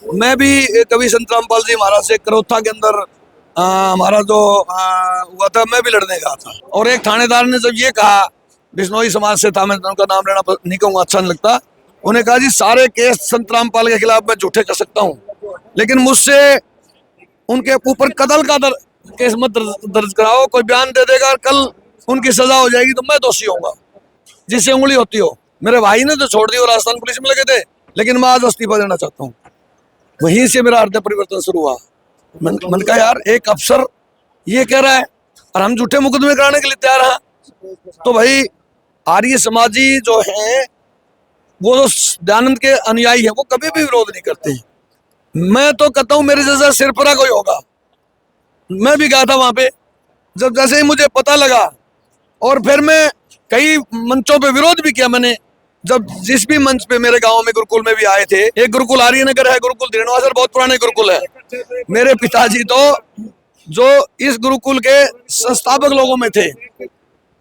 मैं भी कभी संत रामपाल जी महाराज से करोथा के अंदर हमारा जो हुआ था, मैं भी लड़ने गया था। और एक थानेदार ने जब ये कहा, बिश्नोई समाज से था, मैं उनका नाम लेना नहीं कहूँगा, अच्छा नहीं लगता। उन्हें कहा जी सारे केस संत रामपाल के खिलाफ मैं झूठे कर सकता हूँ, लेकिन मुझसे उनके ऊपर कत्ल का केस मत दर्ज कराओ। कोई बयान दे देगा, कल उनकी सजा हो जाएगी तो मैं दोषी होऊंगा, जिससे उंगली होती हो। मेरे भाई ने तो छोड़ दी और राजस्थान पुलिस में लगे थे, लेकिन मैं आज इस्तीफा देना चाहता हूँ। वहीं से मेरा हृदय परिवर्तन शुरू हुआ। मन का यार, एक अफसर ये कह रहा है और हम झूठे मुकदमे कराने के लिए तैयार हैं। तो भाई आर्य समाजी जो है, वो जो दयानंद के अनुयायी है, वो कभी भी विरोध नहीं करते। मैं तो कहता हूँ मेरे जैसा सिरपरा कोई होगा। मैं भी गया था वहां पे, जब जैसे ही मुझे पता लगा, और फिर मैं कई मंचों पे विरोध भी किया मैंने। जब जिस भी मंच पे मेरे गांव में गुरुकुल में भी आए थे, एक गुरुकुल आर्यनगर है, गुरुकुल धीरेणवासर, बहुत पुराने गुरुकुल है। मेरे पिताजी तो जो इस गुरुकुल के संस्थापक लोगों में थे,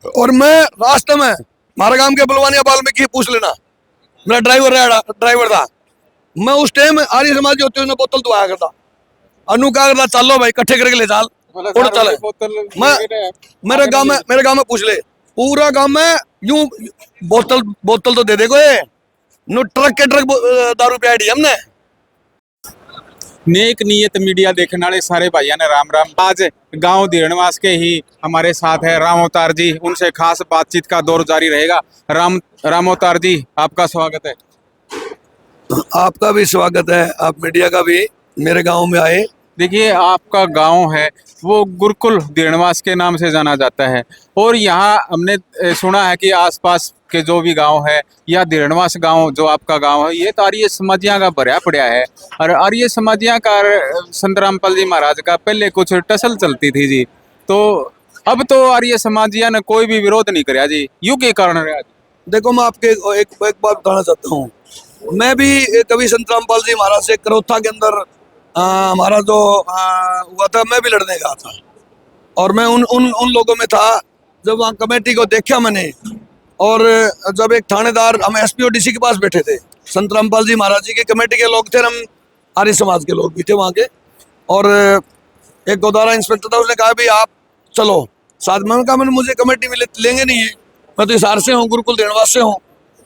और मैं रास्ते में हमारे गांव के बलवानिया वाल्मीकि पूछ लेना, मेरा ड्राइवर था। मैं उस टाइम आर्य समाजी होते हुए बोतल तो आया करता, अनु का करता, चलो भाई इकट्ठे करके ले चाल उड़ चले। मैं मेरे गांव में पूछ ले, पूरा गांव में यूं बोतल तो दे दे कोई, नो ट्रक के ट्रक दारू पियाड़ी हमने। नेक नियत मीडिया देखने वाले सारे भाइयों ने राम राम। आज गांव धीरणवास के ही हमारे साथ है राम अवतार जी, उनसे खास बातचीत का दौर जारी रहेगा। राम अवतार जी, आपका स्वागत है। आपका भी स्वागत है, आप मीडिया का भी मेरे गांव में आए। देखिए, आपका गांव है वो गुरुकुल धीरणवास के नाम से जाना जाता है, और यहाँ हमने सुना है कि आसपास के जो भी गांव है या धीरणवास गांव जो आपका गांव है, ये तो आर्य समाजियां का भरा पड़ा है। और आर्य समाजियां का संत रामपाल जी महाराज का पहले कुछ टसल चलती थी जी, तो अब तो आर्य समाजियां ने कोई भी विरोध नहीं कराया जी, यू के कारण रहा जी? देखो, मैं आपके एक बात बताना चाहता हूँ। मैं भी कभी संत रामपाल जी महाराज से करोथा के अंदर हमारा जो हुआ था, मैं भी लड़ने गया था। और मैं उन लोगों में था जब वहाँ कमेटी को देखा मैंने। और जब एक थानेदार, हम एसपी और डीसी के पास बैठे थे, संत रामपाल जी महाराज जी की कमेटी के लोग थे, हम आर्य समाज के लोग भी थे वहाँ के। और एक गोदारा इंस्पेक्टर था, उसने कहा भी आप चलो साथ में। कहा मैंने मुझे कमेटी में लेंगे नहीं है, मैं तो हिसार से हूँ, गुरुकुल धीरणवास से हूँ।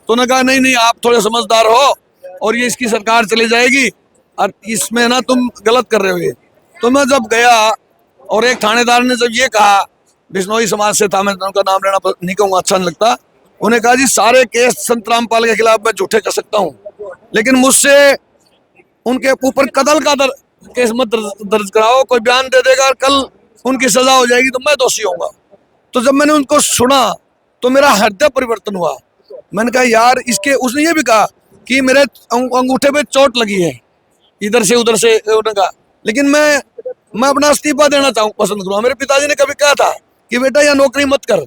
तो उन्होंने कहा नहीं आप थोड़े समझदार हो, और ये इसकी सरकार चली जाएगी और इसमें ना तुम गलत कर रहे हो ये। तो मैं जब गया, और एक थानेदार ने जब ये कहा, बिश्नोई समाज से था, मैं उनका नाम लेना नहीं कहूँगा, अच्छा नहीं लगता। उन्हें कहा जी सारे केस संत रामपाल के खिलाफ मैं झूठे कर सकता हूँ, लेकिन मुझसे उनके ऊपर कत्ल का केस मत दर्ज कराओ। कोई बयान दे देगा, कल उनकी सजा हो जाएगी तो मैं दोषी होऊंगा। तो जब मैंने उनको सुना तो मेरा हृदय परिवर्तन हुआ। मैंने कहा यार, इसके उसने ये भी कहा कि मेरे अंगूठे पे चोट लगी है, इधर से उधर से, उन्होंने कहा। लेकिन मैं अपना इस्तीफा देना पसंद करूँगा। मेरे पिताजी ने कभी कहा था कि बेटा यह नौकरी मत कर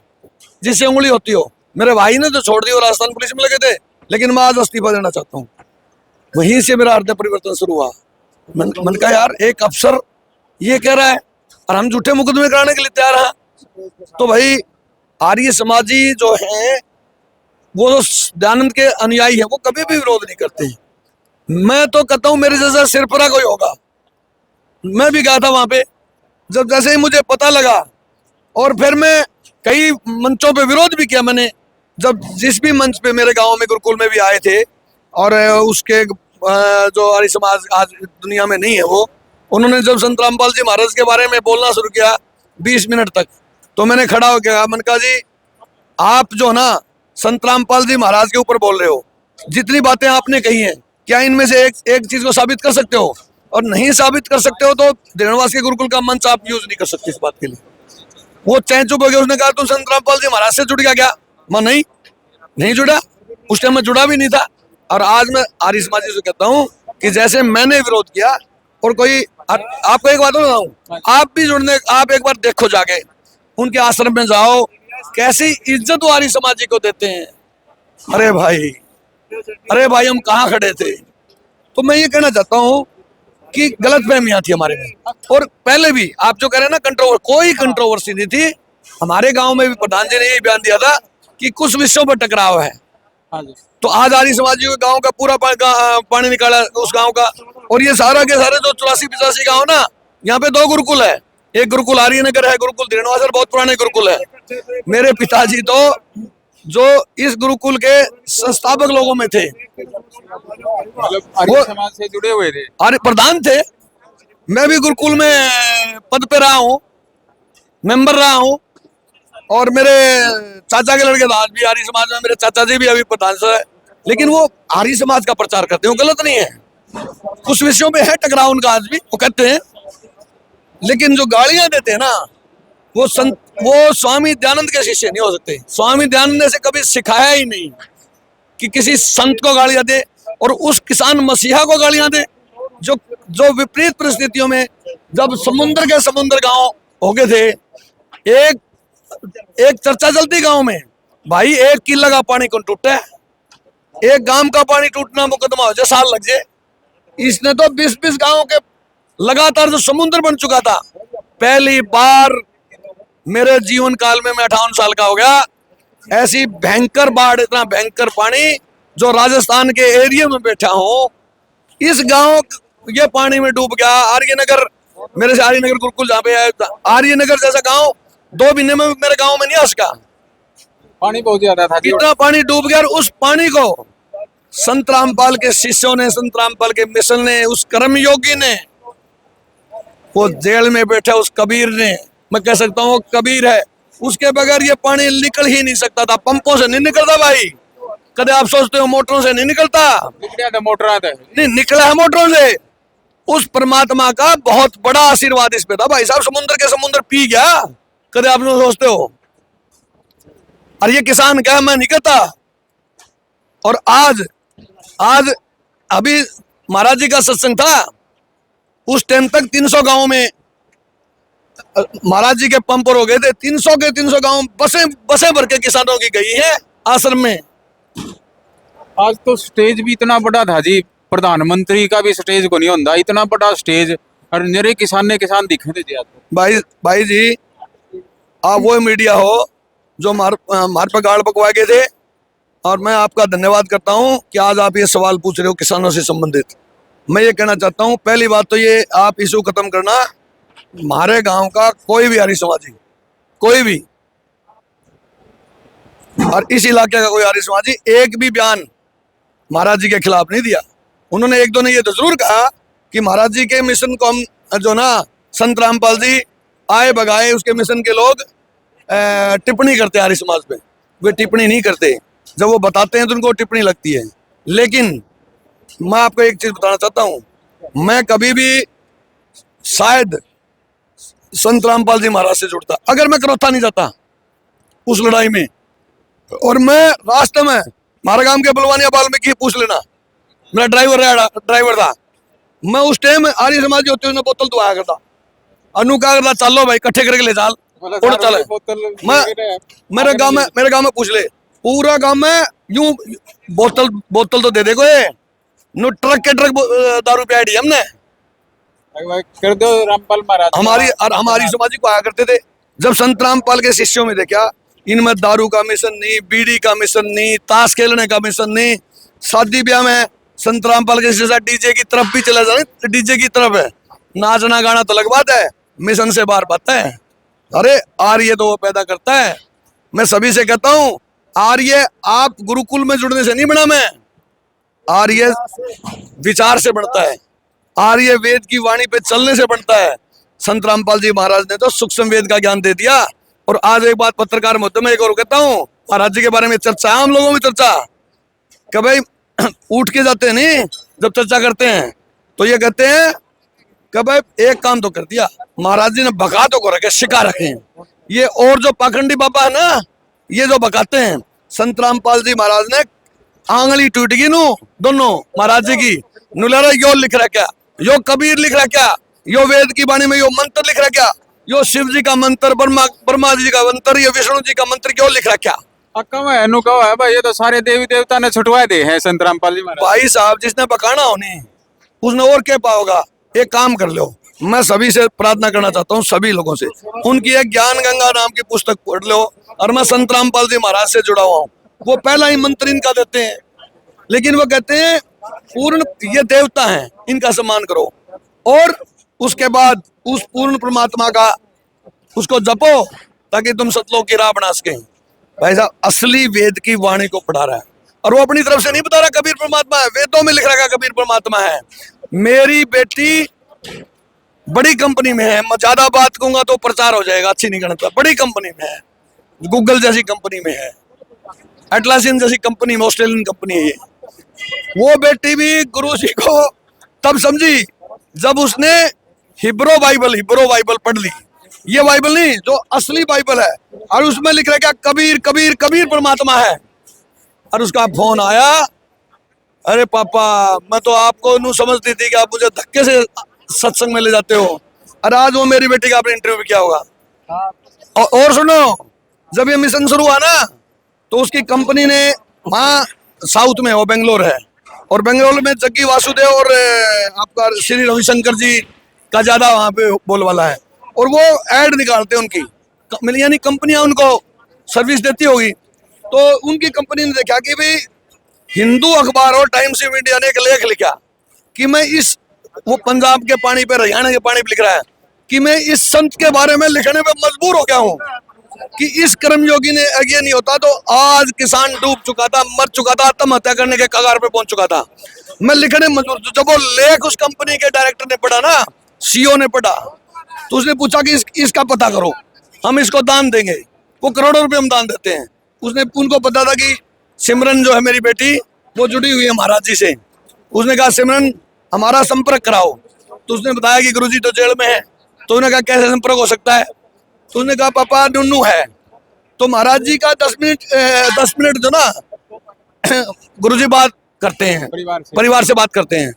जिससे उंगली होती हो। मेरे भाई ने तो छोड़ दी और राजस्थान पुलिस में लगे थे, लेकिन मैं आज इस्तीफा देना चाहता हूँ। वहीं से मेरा हृदय परिवर्तन शुरू हुआ। मन का यार, एक अफसर ये कह रहा है और हम झूठे मुकदमे कराने के लिए तैयार हैं। तो भाई आर्य समाजी जो है, वो जो दयानंद के अनुयायी है, वो कभी भी विरोध नहीं करते। मैं तो कहता हूँ मेरे जैसा सिरपरा कोई होगा। मैं भी गया था वहां पे, जब जैसे ही मुझे पता लगा, और फिर मैं कई मंचों पे विरोध भी किया मैंने। जब जिस भी मंच पे मेरे गांव में गुरुकुल में भी आए थे, और उसके जो आर्य समाज आज दुनिया में नहीं है, वो उन्होंने जब संत रामपाल जी महाराज के बारे में बोलना शुरू किया 20 मिनट तक, तो मैंने खड़ा हो गया। मैंने कहा जी आप जो ना संत रामपाल जी महाराज के ऊपर बोल रहे हो, जितनी बातें आपने कही हैं, क्या इनमें से एक चीज को साबित कर सकते हो? और नहीं साबित कर सकते हो तो धीरणवास के गुरुकुल का मंच आप यूज नहीं कर सकते इस बात के लिए। वो चैन चुप हो गया। उसने कहा तुम संत रामपाल जी महाराज से जुड़ गया क्या? मैं नहीं जुड़ा, उस टाइम मैं जुड़ा भी नहीं था। और आज मैं आर्य समाजी से कहता हूँ कि जैसे मैंने विरोध किया, और कोई आपको एक बात बताऊं, आप भी जुड़ने, आप एक बार देखो जाके, उनके आश्रम में जाओ, कैसी इज्जत वो आर्य समाजी को देते हैं। अरे भाई हम कहाँ खड़े थे। तो मैं ये कहना चाहता हूँ कि गलतफहमियां थी हमारे में, और पहले भी आप जो कह रहे हैं ना, कोई कंट्रोवर्सी नहीं थी। हमारे गांव में भी प्रधान जी ने यही बयान दिया था कि कुछ विषयों पर टकराव है। तो आज आर्य समाजी के गांव का पूरा पानी निकाला उस गांव का, और ये सारा के सारे जो 84-85 गांव ना, यहाँ पे 2 गुरुकुल है। एक गुरुकुल आर्य नगर है, गुरुकुल दीनवासर, बहुत पुराने गुरुकुल है। मेरे पिताजी तो जो इस गुरुकुल के संस्थापक लोगों में थे, मतलब आर्य समाज से जुड़े हुए थे। आर्य प्रधान थे। मैं भी गुरुकुल में पद पे रहा हूँ, मेंबर रहा हूँ। और मेरे चाचा के लड़के आज भी आर्य समाज में, मेरे चाचा जी भी अभी प्रधान से है। लेकिन वो आर्य समाज का प्रचार करते हैं, वो गलत नहीं है। कुछ विषयों में है टकराव उनका आज भी, वो कहते हैं। लेकिन जो गालियां देते हैं ना, वो स्वामी दयानंद के शिष्य नहीं हो सकते। स्वामी दयानंद ने से कभी सिखाया ही नहीं कि किसी संत को गालियां दे, और उस किसान मसीहा को गालियां दे जो विपरीत परिस्थितियों में, जब समुद्र के समुद्र गांव हो गए थे, एक चर्चा चलती गांव में, भाई 1 किला का पानी कौन टूटा है, 1 गांव का पानी टूटना मुकदमा हो जाए, साल लग जाए। इसने तो 20-20 गांव के लगातार जो समुद्र बन चुका था, पहली बार मेरे जीवन काल में, मैं 58 साल का हो गया, ऐसी भयंकर बाढ़, इतना भयंकर पानी जो राजस्थान के एरिया में बैठा हूं, इस गांव ये पानी में डूब गया। आर्यनगर, मेरे से आर्यनगर गुरुकुल जहाँ पे है, आर्यनगर जैसा गांव 2 महीने में मेरे गांव में नहीं आ सका। पानी बहुत ज्यादा था, इतना पानी डूब गया। और उस पानी को संत रामपाल के शिष्यों ने, संत रामपाल के मिशन ने, उस कर्मयोगी ने, वो जेल में बैठा उस कबीर ने, मैं कह सकता हूँ कबीर है, उसके बगैर ये पानी निकल ही नहीं सकता था। पंपों से नहीं निकलता भाई। कदे आप सोचते हो मोटरों से नहीं निकलता, मोटर आता है, नहीं निकला है मोटरों से। उस परमात्मा का बहुत बड़ा आशीर्वाद इस पे था भाई साहब। समुद्र के समुद्र पी गया, कदे आप लोग सोचते हो। और ये किसान क्या, मैं नहीं कहता। और आज अभी महाराज जी का सत्संग था, उस टाइम तक 300 गांव में महाराज जी के पंप हो गए थे। 300 के 300 गांव बसें भर के किसानों की गई है आश्रम में। आज तो स्टेज भी इतना बड़ा था जी, प्रधानमंत्री का भी स्टेज को नहीं होता, इतना बड़ा स्टेज, और मेरे किसान दिखे थे जी। आज भाई जी, आप वो मीडिया हो जो हमारे पे गाड़ पकवा गए थे, और मैं आपका धन्यवाद करता हूं कि आज आप ये सवाल पूछ रहे हो किसानों से संबंधित। मैं ये कहना चाहता हूं, पहली बात तो ये आप इशू खत्म करना, हमारे गांव का कोई भी आर्य समाजी, कोई भी, और इस इलाके का कोई आर्य समाजी एक भी बयान महाराज जी के खिलाफ नहीं दिया। उन्होंने 1-2 ने ये तो जरूर कहा कि महाराज जी के मिशन को हम जो ना, संत रामपाल जी आए बगाए, उसके मिशन के लोग टिप्पणी करते हैं आर्य समाज पे। वे टिप्पणी नहीं करते, जब वो बताते हैं तो उनको टिप्पणी लगती है। लेकिन मैं आपको एक चीज बताना चाहता हूं, मैं कभी भी शायद संत रामपाल जी महाराज से जुड़ता अगर मैं करौथा नहीं जाता उस लड़ाई में। और मैं रास्ते में, हमारे गांव के बलवानिया वाल्मीकि पूछ लेना, मेरा ड्राइवर था, मैं उस टाइम आर्य समाज होते हुए बोतल तो आया करता, अनु का करता, चलो भाई इकट्ठे करके ले चाल और चले। मैं मेरे गांव में पूछ ले, पूरा गांव में यूं बोतल तो दे दे कोई, नो ट्रक के ट्रक दारू पे आईडी हमने कर दो रामपाल महाराज। हमारी समाजी को आया करते थे। जब संत रामपाल के शिष्यों में देखा, इनमें दारू का मिशन नहीं, बीड़ी का मिशन नहीं, ताश खेलने का मिशन नहीं, शादी ब्याह में संत रामपाल के शिष्य डीजे की तरफ भी चला जाए, डीजे की तरफ है, नाचना गाना तो अलग बात है, मिशन से बाहर बात है। अरे आर्य तो वो पैदा करता है। मैं सभी से कहता हूँ, आर्य आप गुरुकुल में जुड़ने से नहीं बना, मैं आर्य विचार से बढ़ता है, आर्य वेद की वाणी पे चलने से बढ़ता है। संत रामपाल जी महाराज ने तो सूक्ष्म वेद का ज्ञान दे दिया। और आज एक बात पत्रकार मुद्दे में एक और कहता हूँ, महाराज जी के बारे में चर्चा है हम लोगों में, चर्चा कि भाई उठ के जाते हैं नहीं, जब चर्चा करते हैं तो ये कहते हैं कि भाई एक काम तो कर दिया, महाराज जी ने बका तो को रखे, शिका रखे हैं। ये और जो पाखंडी बाबा है ना, ये जो बकाते हैं, संत रामपाल जी महाराज ने आंगली टूट गई नु दोनों महाराज जी की, नुलारा यो लिख रहा क्या, यो कबीर लिख रहा क्या, यो वेद की वाणी में यो मंत्र लिख रहा क्या, यो शिव जी का मंत्र, ब्रह्मा जी का मंत्र, ये विष्णु जी का मंत्र क्यों लिख रहा क्या। है भाई, ये तो सारे देवी देवता ने छुटवा दे हैं संत रामपाल जी महाराज। भाई साहब, जिसने बकाना हो नहीं उसने और क्या पाओगा। एक काम कर लो, मैं सभी से प्रार्थना करना चाहता हूँ, सभी लोगों से, उनकी एक ज्ञान गंगा नाम की पुस्तक पढ़ लो। और मैं संत रामपाल जी महाराज से जुड़ा हुआ हूँ, वो पहला ही मंत्र इनका देते हैं, लेकिन वो कहते हैं पूर्ण, ये देवता हैं, इनका सम्मान करो। और उसके बाद उस पूर्ण परमात्मा का उसको जपो ताकि तुम सतलोक की राह बना सके। भाई साहब असली वेद की वाणी को पढ़ा रहा है, और वो अपनी तरफ से नहीं बता रहा कबीर परमात्मा है, वेदों में लिख रहा है कबीर परमात्मा है। मेरी बेटी बड़ी कंपनी में है, मैं ज्यादा बात कहूंगा तो प्रचार हो जाएगा, अच्छी नहीं गणता, बड़ी कंपनी में है, गूगल जैसी कंपनी में है, एटलासियन जैसी कंपनी में, ऑस्ट्रेलियन कंपनी है ये। वो बेटी भी गुरु जी को तब समझी जब उसने हिब्रू बाइबल पढ़ ली। ये बाइबल नहीं, जो असली बाइबल है, और उसमें लिख रहा है क्या, कबीर कबीर कबीर परमात्मा है। और उसका फोन आया, अरे पापा मैं तो आपको नू समझती थी कि आप मुझे धक्के से सत्संग में ले जाते हो, और आज वो मेरी बेटी का आपने इंटरव्यू किया होगा। और सुनो, जब ये मिशन शुरू हुआ ना तो उसकी कंपनी ने, वहाँ साउथ में, वो बेंगलोर है, और बेंगलोर में जग्गी वासुदेव और आपका श्री रविशंकर जी का ज्यादा वहाँ पे बोलवाला है, और वो ऐड निकालते हैं उनकी, यानी कंपनियां उनको सर्विस देती होगी। तो उनकी कंपनी ने देखा कि भाई हिंदू अखबार और टाइम्स ऑफ इंडिया ने एक लेख लिखा कि मैं इस, वो पंजाब के पानी पे, हरियाणा के पानी पे लिख रहा है कि मैं इस संत के बारे में लिखने पे मजबूर हो गया हूँ कि इस कर्मयोगी ने ये नहीं होता तो आज किसान डूब चुका था, मर चुका था, आत्महत्या करने के कगार पे पहुंच चुका था। मैं लिखने में मजबूर। जब वो लेख उस कंपनी के डायरेक्टर ने पढ़ा ना, सीईओ ने पढ़ा, तो उसने पूछा कि इसका पता करो, हम इसको दान देंगे, वो करोड़ों रुपए हम दान देते हैं। उसने, उनको पता था कि सिमरन जो है मेरी बेटी, वो जुड़ी हुई है महाराज जी से। उसने कहा सिमरन हमारा संपर्क कराओ। तो उसने बताया कि गुरुजी तो जेल में है। तो उन्होंने कहा कैसे संपर्क हो सकता है? तो उसने कहा पापा नुन्नू है। तो महाराज जी का 10 मिनट जो ना गुरुजी बात करते हैं, परिवार से बात करते हैं।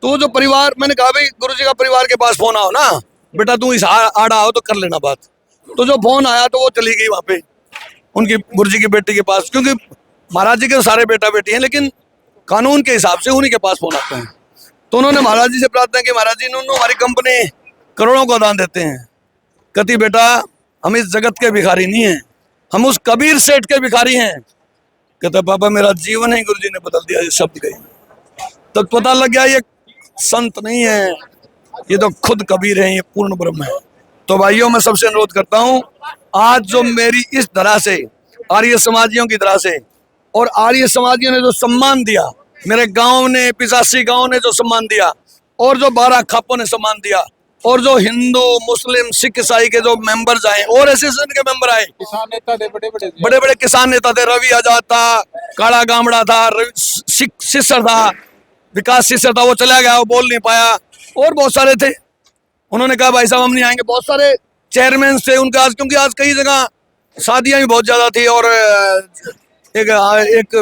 तो जो परिवार, मैंने कहा भाई गुरुजी का परिवार के पास फोन आओ ना बेटा, तू इस आड़ा आओ तो कर लेना बात। तो जो फोन आया तो वो चली गई वहां पे उनकी गुरुजी की बेटी के पास, क्योंकि महाराज जी के सारे बेटा बेटी हैं, लेकिन कानून के हिसाब से उन्हीं के पास फोन आते हैं। तो उन्होंने महाराज जी से प्रार्थना की, महाराज जी नुन्नू हमारी कंपनी करोड़ों का दान देते हैं। कहती बेटा हम इस जगत के भिखारी नहीं हैं, हम उस कबीर सेठ के भिखारी हैं। कहता पापा मेरा जीवन ही गुरुजी ने बदल दिया, ये शब्द गई। तब पता लग गया ये संत नहीं है, ये तो खुद कबीर है, ये पूर्ण ब्रह्म है। तो भाइयों मैं सबसे अनुरोध करता हूँ, आज जो मेरी इस तरह से आर्य समाजियों की तरह से, और आर्य समाजियों ने जो सम्मान दिया, मेरे गांव ने, 85 गांव ने जो सम्मान दिया, और जो 12 खापों ने सम्मान दिया, और जो हिंदू मुस्लिम सिख ईसाई के जो मेंबर्स आए और एसोसिएशन के मेंबर आए, किसान नेता थे, बड़े बड़े किसान नेता थे, रवि आजाद था, काला गामड़ा था, सिसर था, विकास सिसर था, वो चला गया, वो बोल नहीं पाया, और बहुत सारे थे। उन्होंने कहा भाई साहब हम नहीं आएंगे। बहुत सारे चेयरमैन थे उनका, आज क्योंकि आज कई जगह शादियां भी बहुत ज्यादा थी, और एक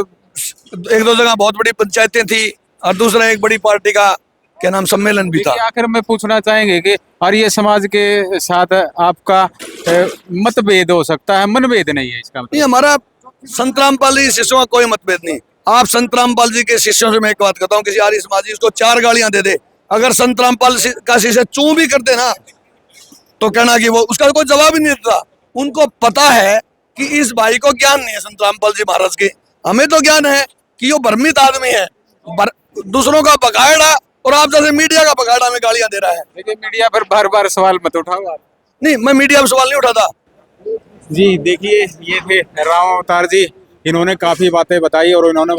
दो जगह बहुत बड़ी पंचायतें थी, और दूसरा एक बड़ी पार्टी का क्या नाम सम्मेलन भी था। आखिर में पूछना चाहेंगे कि आर्य समाज के साथ आपका मतभेद हो सकता है, मनभेद नहीं है इसका? नहीं, हमारा संत रामपाल जी शिष्यों का कोई मतभेद नहीं। आप संत रामपाल जी के शिष्यों से मैं एक बात कहता हूँ, किसी आर्य समाजी उसको 4 गालियां दे दे, अगर संत रामपाल का शिष्य चूं भी कर दे ना, तो कहना कि वो उसका कोई जवाब ही नहीं देता। उनको पता है कि इस भाई को ज्ञान नहीं है संत रामपाल जी महाराज के, हमें तो ज्ञान है कि वो भ्रमित आदमी है, दूसरों का बगाड़ा, और आप जैसे मीडिया का बगाड़ा में गालियां दे रहा है। देखिए मीडिया पर बार बार सवाल मत उठाओ आप। नहीं, मैं मीडिया पर सवाल नहीं उठाता। जी देखिए, ये थे राम अवतार जी, इन्होंने काफी बातें बताई, और इन्होंने